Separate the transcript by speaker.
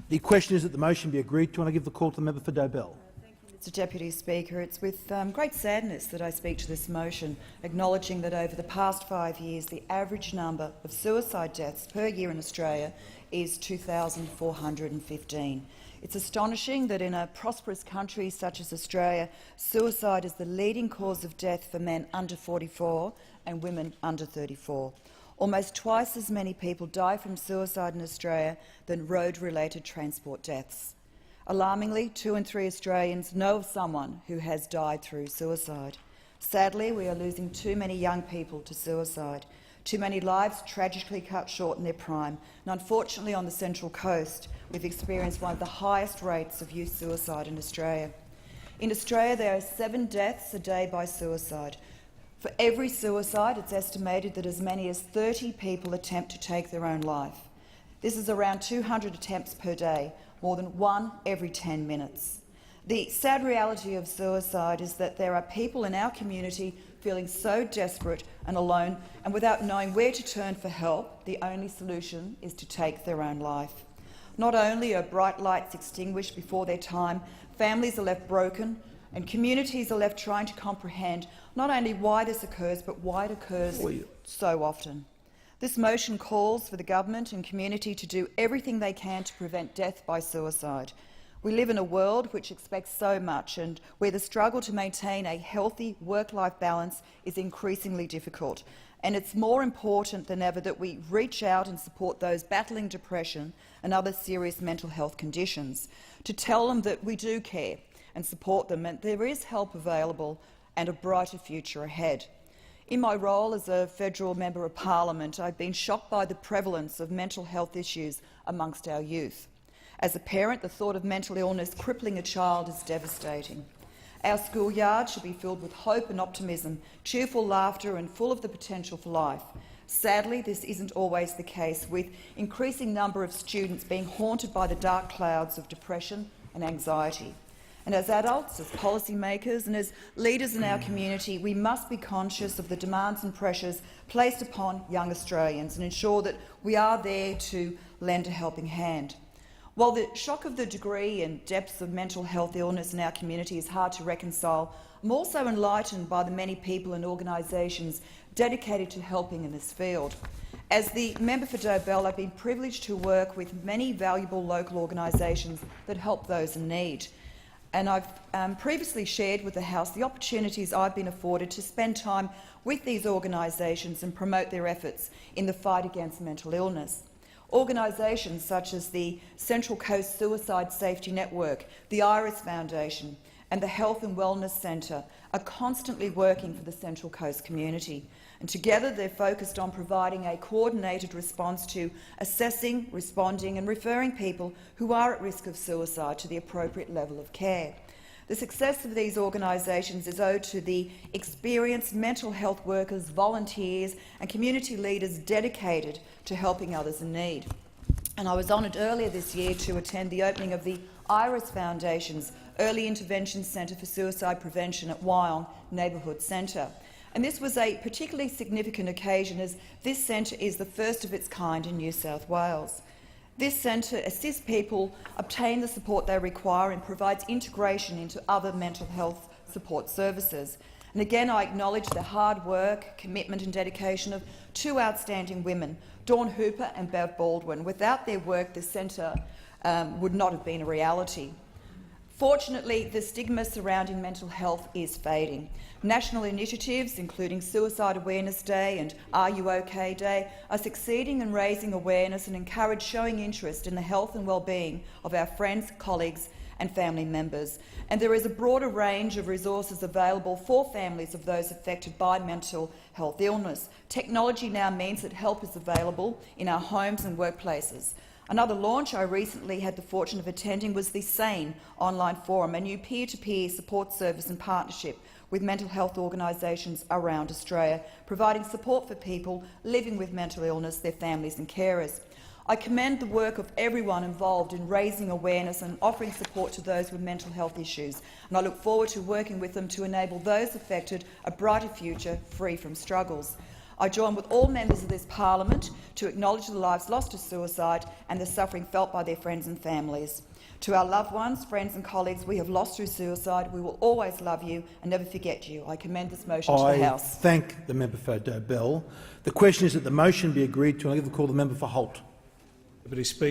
Speaker 1: The question is that the motion be agreed to, and I give the call to the member for Dobell.
Speaker 2: Mr Deputy Speaker, it's with great sadness that I speak to this motion, acknowledging that over the past 5 years the average number of suicide deaths per year in Australia is 2,415. It's astonishing that in a prosperous country such as Australia, suicide is the leading cause of death for men under 44 and women under 34. Almost twice as many people die from suicide in Australia than road-related transport deaths. Alarmingly, 2 in 3 Australians know of someone who has died through suicide. Sadly, we are losing too many young people to suicide, too many lives tragically cut short in their prime, and unfortunately on the Central Coast we've experienced one of the highest rates of youth suicide in Australia. In Australia there are 7 deaths a day by suicide. For every suicide, it's estimated that as many as 30 people attempt to take their own life. This is around 200 attempts per day, more than 1 every 10 minutes. The sad reality of suicide is that there are people in our community feeling so desperate and alone, and without knowing where to turn for help, the only solution is to take their own life. Not only are bright lights extinguished before their time, families are left broken, and communities are left trying to comprehend not only why this occurs, but why it occurs so often. This motion calls for the government and community to do everything they can to prevent death by suicide. We live in a world which expects so much and where the struggle to maintain a healthy work-life balance is increasingly difficult. And it's more important than ever that we reach out and support those battling depression and other serious mental health conditions, to tell them that we do care and support them, and there is help available and a brighter future ahead. In my role as a federal member of parliament, I've been shocked by the prevalence of mental health issues amongst our youth. As a parent, the thought of mental illness crippling a child is devastating. Our schoolyard should be filled with hope and optimism, cheerful laughter and full of the potential for life. Sadly, this isn't always the case, with increasing number of students being haunted by the dark clouds of depression and anxiety. And as adults, as policymakers and as leaders in our community, we must be conscious of the demands and pressures placed upon young Australians and ensure that we are there to lend a helping hand. While the shock of the degree and depths of mental health illness in our community is hard to reconcile, I'm also enlightened by the many people and organisations dedicated to helping in this field. As the member for Dobell, I've been privileged to work with many valuable local organisations that help those in need. And I've previously shared with the House the opportunities I've been afforded to spend time with these organisations and promote their efforts in the fight against mental illness. Organisations such as the Central Coast Suicide Safety Network, the Iris Foundation and the Health and Wellness Centre are constantly working for the Central Coast community, and together they're focused on providing a coordinated response to assessing, responding and referring people who are at risk of suicide to the appropriate level of care. The success of these organisations is owed to the experienced mental health workers, volunteers and community leaders dedicated to helping others in need. And I was honoured earlier this year to attend the opening of the Iris Foundation's Early Intervention Centre for Suicide Prevention at Wyong Neighbourhood Centre. And this was a particularly significant occasion, as this centre is the first of its kind in New South Wales. This centre assists people obtain the support they require and provides integration into other mental health support services. And again, I acknowledge the hard work, commitment and dedication of 2 outstanding women, Dawn Hooper and Bev Baldwin. Without their work, the centre would not have been a reality. Fortunately, the stigma surrounding mental health is fading. National initiatives, including Suicide Awareness Day and Are You OK Day, are succeeding in raising awareness and encourage showing interest in the health and well-being of our friends, colleagues and family members. And there is a broader range of resources available for families of those affected by mental health illness. Technology now means that help is available in our homes and workplaces. Another launch I recently had the fortune of attending was the SANE online forum, a new peer-to-peer support service in partnership with mental health organisations around Australia, providing support for people living with mental illness, their families and carers. I commend the work of everyone involved in raising awareness and offering support to those with mental health issues, and I look forward to working with them to enable those affected a brighter future free from struggles. I join with all members of this parliament to acknowledge the lives lost to suicide and the suffering felt by their friends and families. To our loved ones, friends and colleagues we have lost through suicide, we will always love you and never forget you. I commend this motion to the House.
Speaker 1: I thank the member for Dobell. The question is that the motion be agreed to, and I give the call to the member for Holt.
Speaker 3: Deputy Speaker.